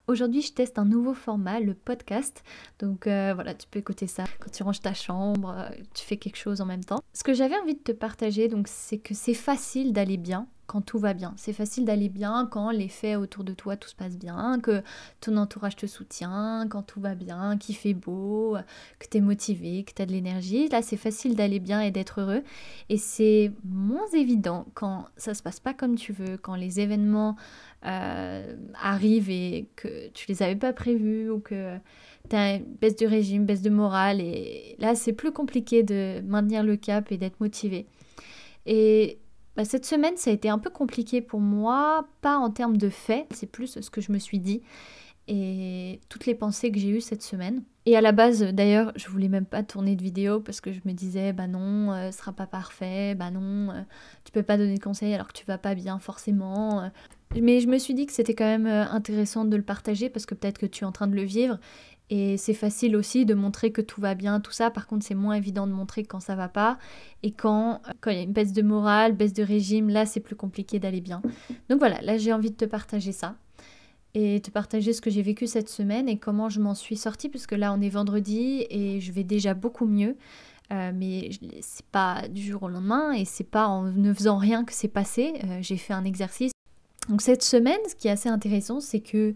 Aujourd'hui, je teste un nouveau format, le podcast. Donc voilà, tu peux écouter ça quand tu ranges ta chambre, tu fais quelque chose en même temps. Ce que j'avais envie de te partager, donc, c'est que c'est facile d'aller bien quand tout va bien. C'est facile d'aller bien quand les faits autour de toi, tout se passe bien, que ton entourage te soutient, quand tout va bien, qu'il fait beau, que tu es motivé, que tu as de l'énergie. Là, c'est facile d'aller bien et d'être heureux. Et c'est moins évident quand ça se passe pas comme tu veux, quand les événements arrivent et que tu les avais pas prévus ou que tu as une baisse de régime, baisse de morale. Et là, c'est plus compliqué de maintenir le cap et d'être motivé. Et cette semaine, ça a été un peu compliqué pour moi, pas en termes de faits, c'est plus ce que je me suis dit et toutes les pensées que j'ai eues cette semaine. Et à la base, d'ailleurs, je voulais même pas tourner de vidéo parce que je me disais, bah non, ce sera pas parfait, bah non, tu peux pas donner de conseils alors que tu vas pas bien forcément. Mais je me suis dit que c'était quand même intéressant de le partager parce que peut-être que tu es en train de le vivre. Et c'est facile aussi de montrer que tout va bien, tout ça. Par contre, c'est moins évident de montrer quand ça va pas. Et quand il y a une baisse de morale, baisse de régime, là, c'est plus compliqué d'aller bien. Donc voilà, là, j'ai envie de te partager ça. Et te partager ce que j'ai vécu cette semaine et comment je m'en suis sortie. Puisque là, on est vendredi et je vais déjà beaucoup mieux. Mais c'est pas du jour au lendemain et c'est pas en ne faisant rien que c'est passé. J'ai fait un exercice. Donc cette semaine, ce qui est assez intéressant, c'est que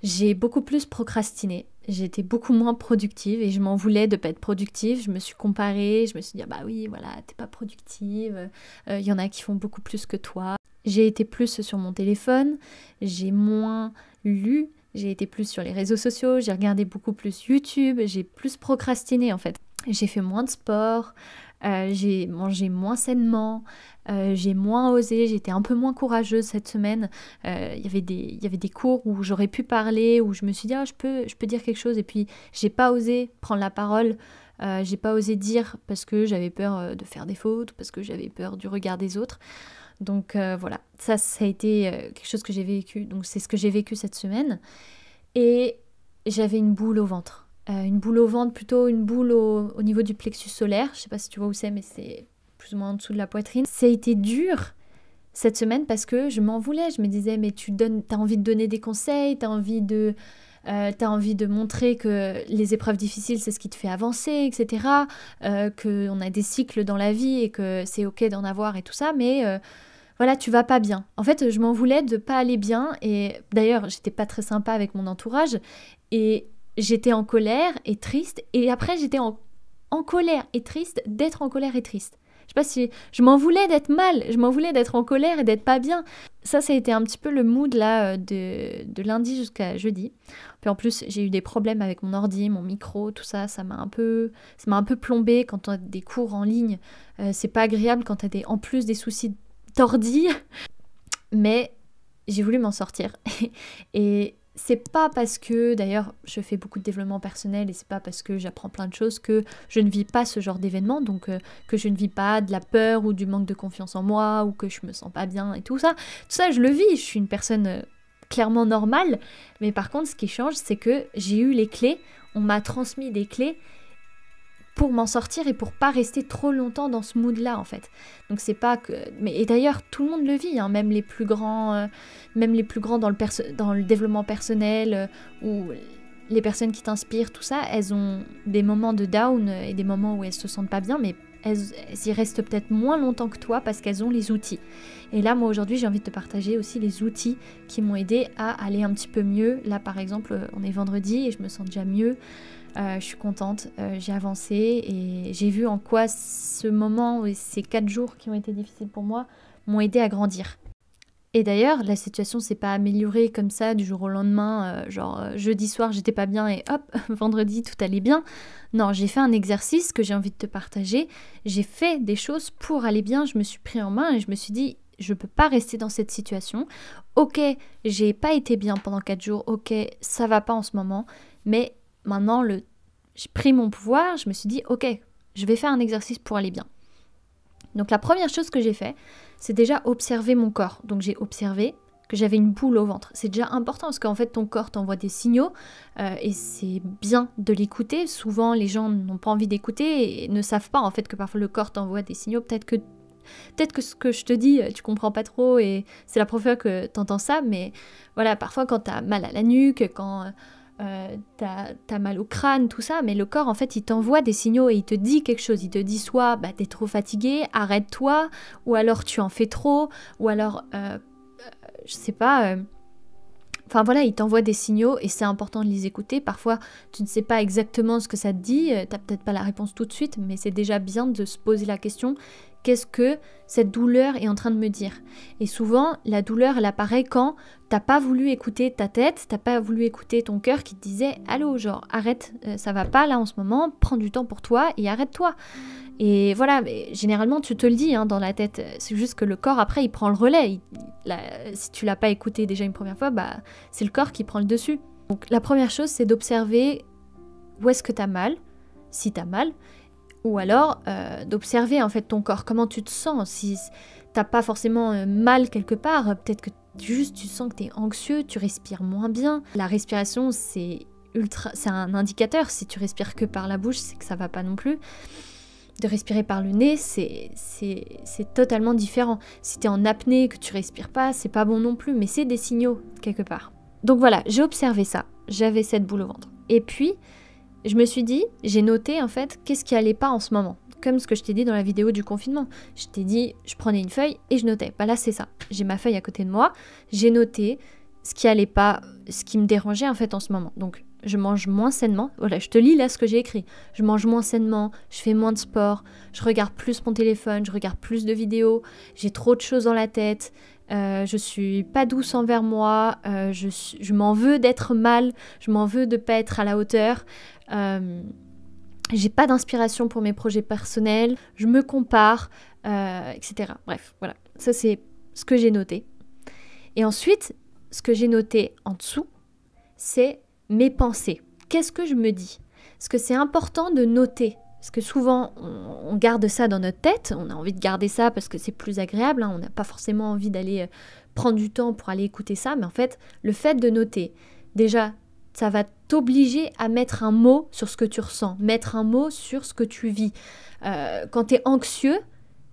j'ai beaucoup plus procrastiné. J'étais beaucoup moins productive et je m'en voulais de pas être productive. Je me suis comparée, je me suis dit, ah bah oui, voilà, t'es pas productive. Y en a qui font beaucoup plus que toi. J'ai été plus sur mon téléphone, j'ai moins lu, j'ai été plus sur les réseaux sociaux, j'ai regardé beaucoup plus YouTube, j'ai plus procrastiné en fait. J'ai fait moins de sport, j'ai mangé moins sainement, j'ai moins osé, j'étais un peu moins courageuse cette semaine. Il y avait des cours où j'aurais pu parler, où je me suis dit je peux dire quelque chose et puis j'ai pas osé prendre la parole. J'ai pas osé dire parce que j'avais peur de faire des fautes, parce que j'avais peur du regard des autres. Donc voilà, ça a été quelque chose que j'ai vécu. Donc c'est ce que j'ai vécu cette semaine. Et j'avais une boule au ventre. Une boule au ventre, plutôt une boule au niveau du plexus solaire. Je sais pas si tu vois où c'est, mais c'est plus ou moins en dessous de la poitrine. Ça a été dur cette semaine parce que je m'en voulais. Je me disais, mais t'as envie de donner des conseils, t'as envie de montrer que les épreuves difficiles, c'est ce qui te fait avancer, etc. Qu'on a des cycles dans la vie et que c'est ok d'en avoir et tout ça, mais voilà, tu vas pas bien. En fait, je m'en voulais de pas aller bien et d'ailleurs, j'étais pas très sympa avec mon entourage et j'étais en colère et triste et après j'étais en colère et triste d'être en colère et triste. Je sais pas si je m'en voulais d'être mal, je m'en voulais d'être en colère et d'être pas bien. Ça a été un petit peu le mood là de lundi jusqu'à jeudi. Puis en plus, j'ai eu des problèmes avec mon ordi, mon micro, tout ça, ça m'a un peu plombé quand on a des cours en ligne. C'est pas agréable quand t'as en plus des soucis d'ordi, mais j'ai voulu m'en sortir. Et c'est pas parce que, d'ailleurs, je fais beaucoup de développement personnel et c'est pas parce que j'apprends plein de choses que je ne vis pas ce genre d'événement, donc que je ne vis pas de la peur ou du manque de confiance en moi ou que je me sens pas bien et tout ça. Tout ça, je le vis, je suis une personne clairement normale, mais par contre, ce qui change, c'est que j'ai eu les clés, on m'a transmis des clés pour m'en sortir et pour pas rester trop longtemps dans ce mood-là, en fait. Donc c'est pas que... Et d'ailleurs, tout le monde le vit, hein, même les plus grands dans le développement personnel ou les personnes qui t'inspirent, tout ça, elles ont des moments de down et des moments où elles se sentent pas bien, mais elles y restent peut-être moins longtemps que toi parce qu'elles ont les outils. Et là, moi, aujourd'hui, j'ai envie de te partager aussi les outils qui m'ont aidé à aller un petit peu mieux. Là, par exemple, on est vendredi et je me sens déjà mieux. Je suis contente, j'ai avancé et j'ai vu en quoi ce moment et ces 4 jours qui ont été difficiles pour moi m'ont aidé à grandir. Et d'ailleurs, la situation s'est pas améliorée comme ça du jour au lendemain, jeudi soir j'étais pas bien et hop, vendredi tout allait bien. Non, j'ai fait un exercice que j'ai envie de te partager, j'ai fait des choses pour aller bien, je me suis pris en main et je me suis dit, je peux pas rester dans cette situation. Ok, j'ai pas été bien pendant 4 jours, ok, ça va pas en ce moment, mais maintenant, j'ai pris mon pouvoir, je me suis dit, ok, je vais faire un exercice pour aller bien. Donc la première chose que j'ai fait, c'est déjà observer mon corps. Donc j'ai observé que j'avais une boule au ventre. C'est déjà important parce qu'en fait, ton corps t'envoie des signaux et c'est bien de l'écouter. Souvent, les gens n'ont pas envie d'écouter et ne savent pas en fait que parfois le corps t'envoie des signaux. Peut-être que Peut-être que ce que je te dis, tu comprends pas trop et c'est la première fois que t'entends ça, mais voilà, parfois quand t'as mal à la nuque, quand t'as mal au crâne, tout ça, mais le corps, en fait, il t'envoie des signaux et il te dit quelque chose. Il te dit soit, bah, t'es trop fatigué, arrête-toi, ou alors tu en fais trop, ou alors, je sais pas... Enfin voilà, il t'envoie des signaux et c'est important de les écouter. Parfois, tu ne sais pas exactement ce que ça te dit, t'as peut-être pas la réponse tout de suite, mais c'est déjà bien de se poser la question, qu'est-ce que cette douleur est en train de me dire? Et souvent, la douleur, elle apparaît quand t'as pas voulu écouter ta tête, t'as pas voulu écouter ton cœur qui te disait « Allô, genre, arrête, ça va pas là en ce moment, prends du temps pour toi et arrête-toi ». Et voilà, mais généralement tu te le dis dans la tête, c'est juste que le corps après il prend le relais. Si tu l'as pas écouté déjà une première fois, bah c'est le corps qui prend le dessus. Donc la première chose c'est d'observer où est-ce que t'as mal, si t'as mal, ou alors d'observer en fait ton corps, comment tu te sens. Si t'as pas forcément mal quelque part, peut-être que juste tu sens que t'es anxieux, tu respires moins bien. La respiration c'est un indicateur, si tu respires que par la bouche c'est que ça va pas non plus. De respirer par le nez, c'est totalement différent. Si t'es en apnée, que tu respires pas, c'est pas bon non plus, mais c'est des signaux quelque part. Donc voilà, j'ai observé ça, j'avais cette boule au ventre. Et puis, je me suis dit, j'ai noté en fait, qu'est-ce qui allait pas en ce moment. Comme ce que je t'ai dit dans la vidéo du confinement. Je t'ai dit, je prenais une feuille et je notais. Bah là, c'est ça. J'ai ma feuille à côté de moi, j'ai noté ce qui allait pas, ce qui me dérangeait en fait en ce moment. Donc, je mange moins sainement. Voilà, je te lis là ce que j'ai écrit. Je mange moins sainement, je fais moins de sport, je regarde plus mon téléphone, je regarde plus de vidéos, j'ai trop de choses dans la tête, je suis pas douce envers moi, je m'en veux d'être mal, je m'en veux de pas être à la hauteur, j'ai pas d'inspiration pour mes projets personnels, je me compare, etc. Bref, voilà. Ça c'est ce que j'ai noté. Et ensuite, ce que j'ai noté en dessous, c'est mes pensées. Qu'est-ce que je me dis? Parce que c'est important de noter. Parce que souvent, on garde ça dans notre tête. On a envie de garder ça parce que c'est plus agréable. On n'a pas forcément envie d'aller prendre du temps pour aller écouter ça. Mais en fait, le fait de noter, déjà, ça va t'obliger à mettre un mot sur ce que tu ressens. Mettre un mot sur ce que tu vis. Quand tu es anxieux,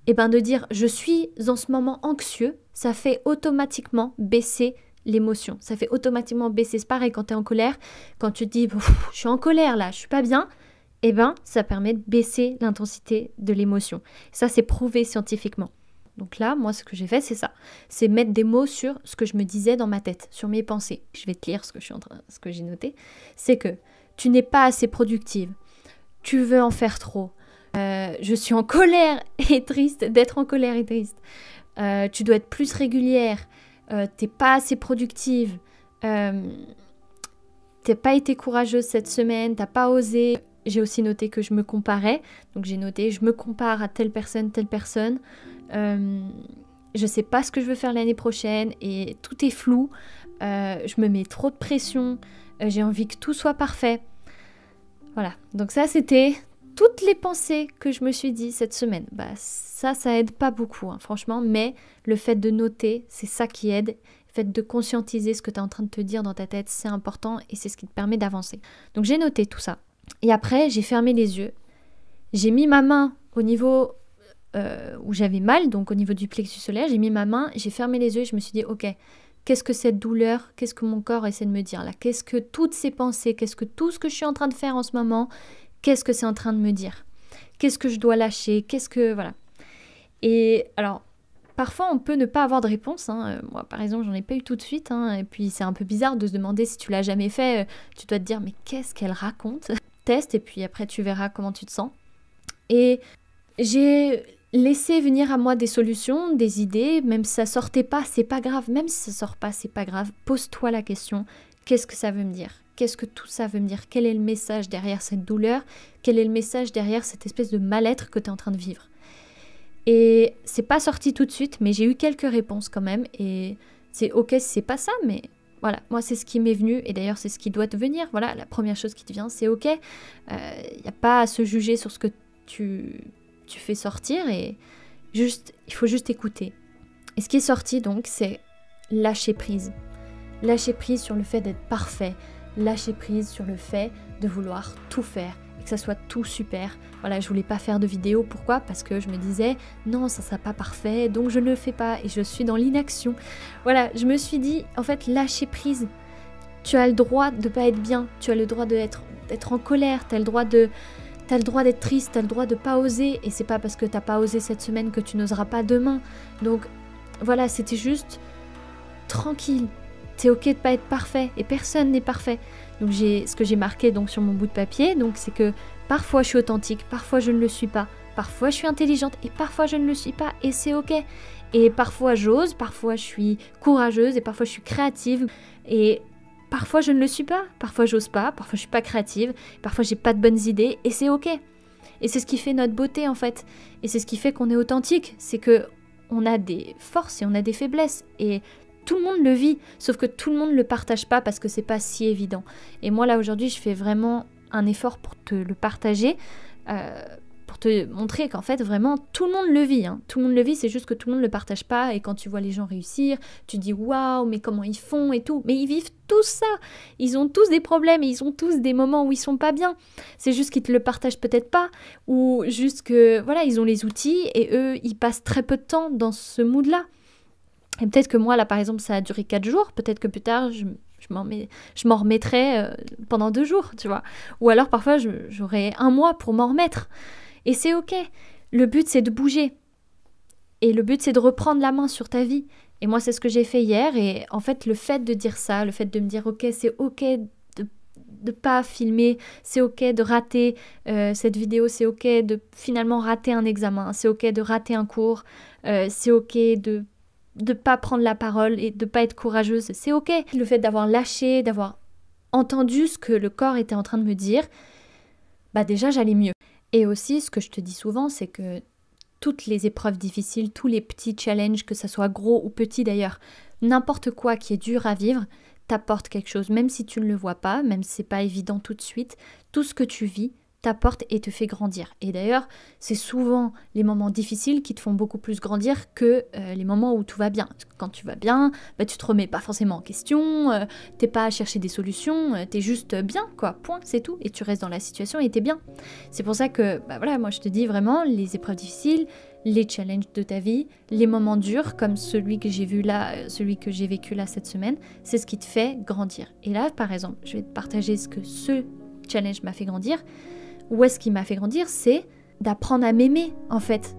et ben de dire « je suis en ce moment anxieux », ça fait automatiquement baisser l'émotion. Ça fait automatiquement baisser. C'est pareil quand tu es en colère. Quand tu te dis « je suis en colère là, je suis pas bien », eh ben ça permet de baisser l'intensité de l'émotion. Ça, c'est prouvé scientifiquement. Donc là, moi, ce que j'ai fait, c'est ça. C'est mettre des mots sur ce que je me disais dans ma tête, sur mes pensées. Je vais te lire ce que j'ai noté. C'est que tu n'es pas assez productive. Tu veux en faire trop. Je suis en colère et triste. D'être en colère et triste. Tu dois être plus régulière. T'es pas assez productive. T'as pas été courageuse cette semaine. T'as pas osé. J'ai aussi noté que je me comparais. Donc j'ai noté, je me compare à telle personne, telle personne. Je sais pas ce que je veux faire l'année prochaine et tout est flou. Je me mets trop de pression. J'ai envie que tout soit parfait. Voilà. Donc ça, c'était toutes les pensées que je me suis dit cette semaine. Bah ça aide pas beaucoup, franchement. Mais le fait de noter, c'est ça qui aide. Le fait de conscientiser ce que tu es en train de te dire dans ta tête, c'est important et c'est ce qui te permet d'avancer. Donc j'ai noté tout ça. Et après, j'ai fermé les yeux. J'ai mis ma main au niveau où j'avais mal, donc au niveau du plexus solaire. J'ai mis ma main, j'ai fermé les yeux et je me suis dit, ok, qu'est-ce que cette douleur, qu'est-ce que mon corps essaie de me dire là? Qu'est-ce que toutes ces pensées, qu'est-ce que tout ce que je suis en train de faire en ce moment, qu'est-ce que c'est en train de me dire? Qu'est-ce que je dois lâcher? Voilà. Et alors, parfois, on peut ne pas avoir de réponse. Moi, par exemple, j'en ai pas eu tout de suite. Et puis, c'est un peu bizarre de se demander si tu l'as jamais fait. Tu dois te dire, mais qu'est-ce qu'elle raconte? Teste et puis après, tu verras comment tu te sens. Et j'ai laissé venir à moi des solutions, des idées. Même si ça sortait pas, c'est pas grave. Même si ça sort pas, c'est pas grave. Pose-toi la question. Qu'est-ce que ça veut me dire? Qu'est-ce que tout ça veut me dire? Quel est le message derrière cette douleur? Quel est le message derrière cette espèce de mal-être que tu es en train de vivre? Et c'est pas sorti tout de suite, mais j'ai eu quelques réponses quand même. Et c'est ok si c'est pas ça, mais voilà, moi c'est ce qui m'est venu. Et d'ailleurs, c'est ce qui doit te venir. Voilà, la première chose qui te vient, c'est ok. Il n'y a pas à se juger sur ce que tu fais sortir. Et il faut juste écouter. Et ce qui est sorti donc, c'est lâcher prise. Lâcher prise sur le fait d'être parfait. Lâcher prise sur le fait de vouloir tout faire et que ça soit tout super. Voilà, je voulais pas faire de vidéo. Pourquoi ? Parce que je me disais non, ça sera pas parfait, donc je ne le fais pas et je suis dans l'inaction. Voilà, je me suis dit en fait lâcher prise. Tu as le droit de pas être bien, tu as le droit d'être en colère, tu as le droit d'être triste, tu as le droit de pas oser, et c'est pas parce que t'as pas osé cette semaine que tu n'oseras pas demain. Donc voilà, c'était juste tranquille. C'est ok de pas être parfait, et personne n'est parfait. Donc ce que j'ai marqué donc sur mon bout de papier, donc c'est que parfois je suis authentique, parfois je ne le suis pas, parfois je suis intelligente et parfois je ne le suis pas, et c'est ok. Et parfois j'ose, parfois je suis courageuse et parfois je suis créative, et parfois je ne le suis pas, parfois j'ose pas, parfois je suis pas créative, parfois j'ai pas de bonnes idées, et c'est ok. Et c'est ce qui fait notre beauté en fait, et c'est ce qui fait qu'on est authentique, c'est que on a des forces et on a des faiblesses, et tout le monde le vit, sauf que tout le monde le partage pas parce que c'est pas si évident. Et moi là aujourd'hui je fais vraiment un effort pour te le partager, pour te montrer qu'en fait vraiment tout le monde le vit, hein. Tout le monde le vit, c'est juste que tout le monde le partage pas, et quand tu vois les gens réussir, tu dis waouh mais comment ils font et tout, mais ils vivent tous ça, ils ont tous des problèmes et ils ont tous des moments où ils sont pas bien, c'est juste qu'ils te le partagent peut-être pas, ou juste que voilà ils ont les outils et eux ils passent très peu de temps dans ce mood là. Et peut-être que moi, là, par exemple, ça a duré 4 jours. Peut-être que plus tard, je m'en remettrai pendant 2 jours, tu vois. Ou alors, parfois, j'aurai 1 mois pour m'en remettre. Et c'est ok. Le but, c'est de bouger. Et le but, c'est de reprendre la main sur ta vie. Et moi, c'est ce que j'ai fait hier. Et en fait, le fait de dire ça, le fait de me dire, ok, c'est ok de pas filmer, c'est ok de rater cette vidéo, c'est ok de finalement rater un examen, c'est ok de rater un cours, c'est ok de pas prendre la parole et de pas être courageuse, c'est ok. Le fait d'avoir lâché, d'avoir entendu ce que le corps était en train de me dire, bah déjà j'allais mieux. Et aussi ce que je te dis souvent, c'est que toutes les épreuves difficiles, tous les petits challenges, que ça soit gros ou petit d'ailleurs, n'importe quoi qui est dur à vivre, t'apporte quelque chose, même si tu ne le vois pas, même si c'est pas évident tout de suite, tout ce que tu vis t'apporte et te fait grandir. Et d'ailleurs, c'est souvent les moments difficiles qui te font beaucoup plus grandir que les moments où tout va bien. Quand tu vas bien, bah, tu te remets pas forcément en question, t'es pas à chercher des solutions, t'es juste bien, quoi, point, c'est tout. Et tu restes dans la situation et t'es bien. C'est pour ça que, bah voilà, moi je te dis vraiment, les épreuves difficiles, les challenges de ta vie, les moments durs comme celui que j'ai vu là, celui que j'ai vécu là cette semaine, c'est ce qui te fait grandir. Et là, par exemple, je vais te partager ce que ce challenge m'a fait grandir. Où est-ce qu'il m'a fait grandir, c'est d'apprendre à m'aimer, en fait.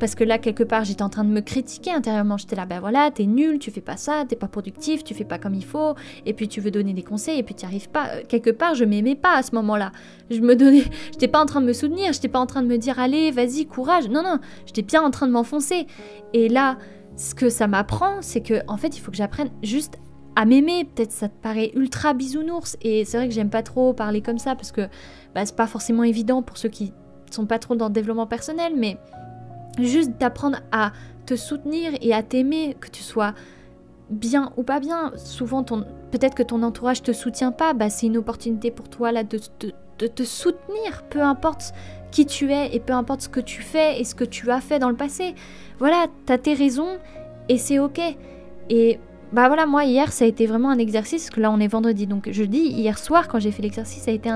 Parce que là, quelque part, j'étais en train de me critiquer intérieurement. J'étais là, ben voilà, t'es nul, tu fais pas ça, t'es pas productif, tu fais pas comme il faut, et puis tu veux donner des conseils, et puis t'y arrives pas. Quelque part, je m'aimais pas à ce moment-là. J'étais pas en train de me soutenir, j'étais pas en train de me dire, allez, vas-y, courage. Non, j'étais bien en train de m'enfoncer. Et là, ce que ça m'apprend, c'est que, en fait, il faut que j'apprenne juste à m'aimer. Peut-être ça te paraît ultra bisounours, et c'est vrai que j'aime pas trop parler comme ça, parce que bah, c'est pas forcément évident pour ceux qui sont pas trop dans le développement personnel, mais juste d'apprendre à te soutenir et à t'aimer, que tu sois bien ou pas bien. Souvent, peut-être que ton entourage te soutient pas, bah, c'est une opportunité pour toi là de te soutenir, peu importe qui tu es et peu importe ce que tu fais et ce que tu as fait dans le passé. Voilà, t'as tes raisons et c'est ok. Et bah voilà, moi hier ça a été vraiment un exercice, parce que là on est vendredi, donc jeudi, hier soir quand j'ai fait l'exercice, ça a été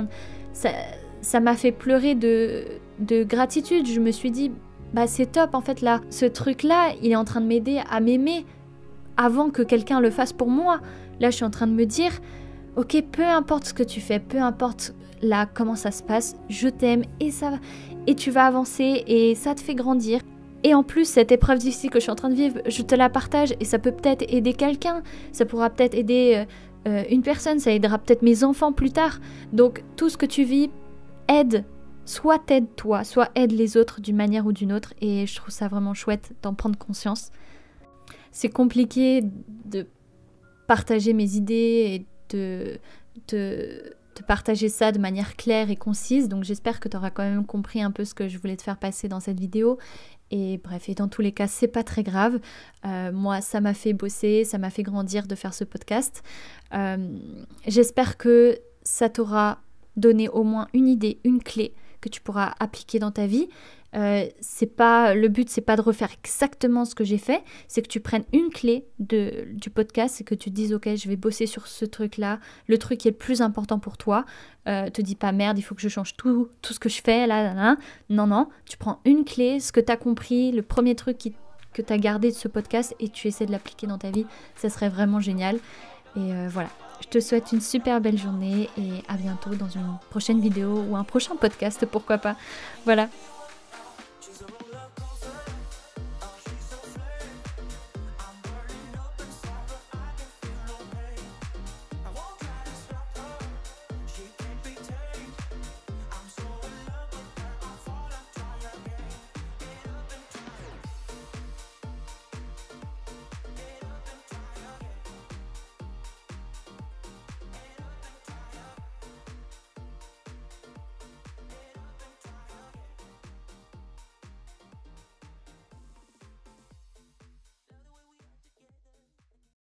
ça m'a fait pleurer de gratitude. Je me suis dit, bah c'est top en fait là, ce truc là, il est en train de m'aider à m'aimer avant que quelqu'un le fasse pour moi. Là je suis en train de me dire, ok, peu importe ce que tu fais, peu importe là comment ça se passe, je t'aime et tu vas avancer et ça te fait grandir. Et en plus, cette épreuve difficile que je suis en train de vivre, je te la partage et ça peut peut-être aider quelqu'un, ça pourra peut-être aider une personne, ça aidera peut-être mes enfants plus tard. Donc tout ce que tu vis, aide, soit t'aide toi, soit aide les autres d'une manière ou d'une autre, et je trouve ça vraiment chouette d'en prendre conscience. C'est compliqué de partager mes idées et de partager ça de manière claire et concise, donc j'espère que tu auras quand même compris un peu ce que je voulais te faire passer dans cette vidéo. Et bref, et dans tous les cas, c'est pas très grave. Moi, ça m'a fait bosser, ça m'a fait grandir de faire ce podcast. J'espère que ça t'aura donné au moins une idée, une clé que tu pourras appliquer dans ta vie. Le but, c'est pas de refaire exactement ce que j'ai fait, c'est que tu prennes une clé du podcast et que tu te dises, ok, je vais bosser sur ce truc-là, le truc qui est le plus important pour toi. Te dis pas, merde, il faut que je change tout ce que je fais, là. Non, tu prends une clé, ce que tu as compris, le premier truc que tu as gardé de ce podcast et tu essaies de l'appliquer dans ta vie. Ça serait vraiment génial. Et voilà. Je te souhaite une super belle journée et à bientôt dans une prochaine vidéo ou un prochain podcast, pourquoi pas. Voilà.